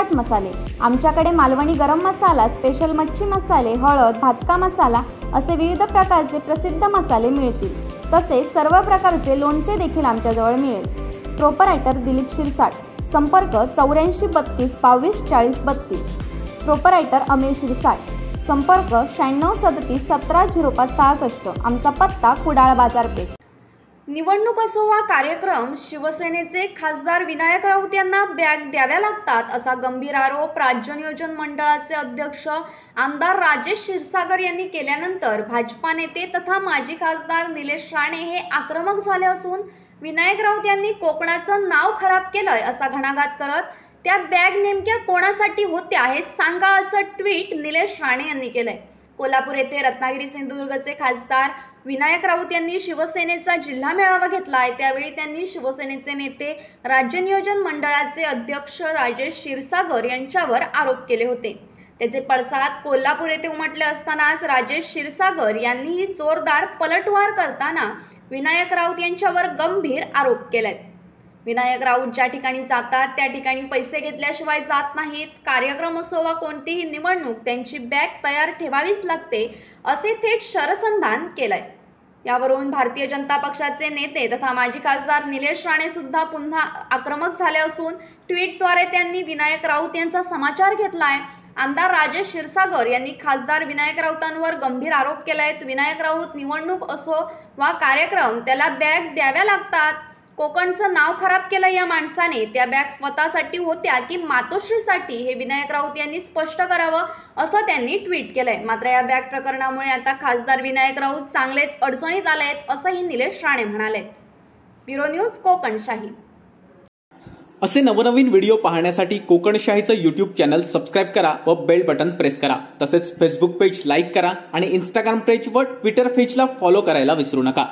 चाट मसाले, आमच्याकडे मालवणी गरम मसाला, स्पेशल मच्छी मसाले, हळद, भाजका मसाला असे विविध प्रकारचे प्रसिद्ध मसाले मिळतील। तसेच सर्व प्रकारचे लोणचे देखील आमच्याजवळ मिळेल। प्रोपरायटर दिलीप शिरसाट, संपर्क 84 32 22 40 32। प्रोपरायटर अमीर शिरसाट, संपर्क 96 37 17 05 66। आमचा पत्ता कुडाळ बाजारपेठ। निवडणूक असो वा कार्यक्रम, शिवसेनेचे खासदार विनायक राऊत यांना बॅग द्याव्या लागतात असा गंभीर आरोप राज्य नियोजन मंडळाचे अध्यक्ष आमदार राजेश क्षीरसागर यांनी केल्यानंतर भाजपा नेते तथा माजी खासदार निलेश राणे हे आक्रमक झाले असून विनायक राऊत यांनी कोकणाचं नाव खराब केलंय असा घणाघात करत त्या बॅग नेमक्या कोणासाठी होत्या हे सांगा असं ट्विट निलेश राणे यांनी केलंय। कोल्हापूर येथे रत्नागिरी सिंधुदुर्गचे खासदार विनायक राऊत यांनी शिवसेनेचा जिल्हा मेळावा घेतलाय। त्यावेळी त्यांनी शिवसेनेचे नेते राज्य नियोजन मंडळाचे अध्यक्ष राजेश क्षीरसागर यांच्यावर आरोप केले होते। त्याचे पडसाद कोल्हापूर येथे उमटले असतानाच राजेश क्षीरसागर यांनीही जोरदार पलटवार करताना विनायक राऊत यांच्यावर गंभीर आरोप केलेत। विनायक राऊत ज्या ठिकाणी जातात त्या ठिकाणी पैसे घेतल्याशिवाय जात नाहीत। कार्यक्रम असो वा कोणतीही निवडणूक त्यांची बॅग तयार ठेवावीच लागते असे थेट शरसंधान केलंय। यावरून भारतीय जनता पक्षाचे नेते तथा माजी खासदार निलेश राणे सुद्धा पुन्हा आक्रमक झाले असून ट्विटद्वारे त्यांनी विनायक राऊत यांचा समाचार घेतलाय। आमदार राजेश क्षीरसागर यांनी खासदार विनायक राऊतांवर गंभीर आरोप केलायत। विनायक राऊत निवडणूक असो वा कार्यक्रम त्याला बॅग द्याव्या लागतात। कोकणचं नाव खराब केलं या माणसाने। त्या बॅग स्वतःसाठी होत्या की मातोश्रीसाठी हे विनायक राऊत यांनी स्पष्ट करावं असं त्यांनी ट्विट केलंय। मात्र या बॅग प्रकरणामुळे आता खासदार विनायक राऊत चांगलेच अडचणीत आलेत असंही निलेश राणे म्हणाले। Bureau news Kokanshahi. असे नवनवीन व्हिडिओ पाहण्यासाठी कोकणशाहीचं यूट्यूब चॅनल सबस्क्राइब करा व बेल बटन प्रेस करा। तसेच फेसबुक पेज लाईक करा आणि इंस्टाग्राम पेज व ट्विटर पेजला फॉलो करायला विसरू नका।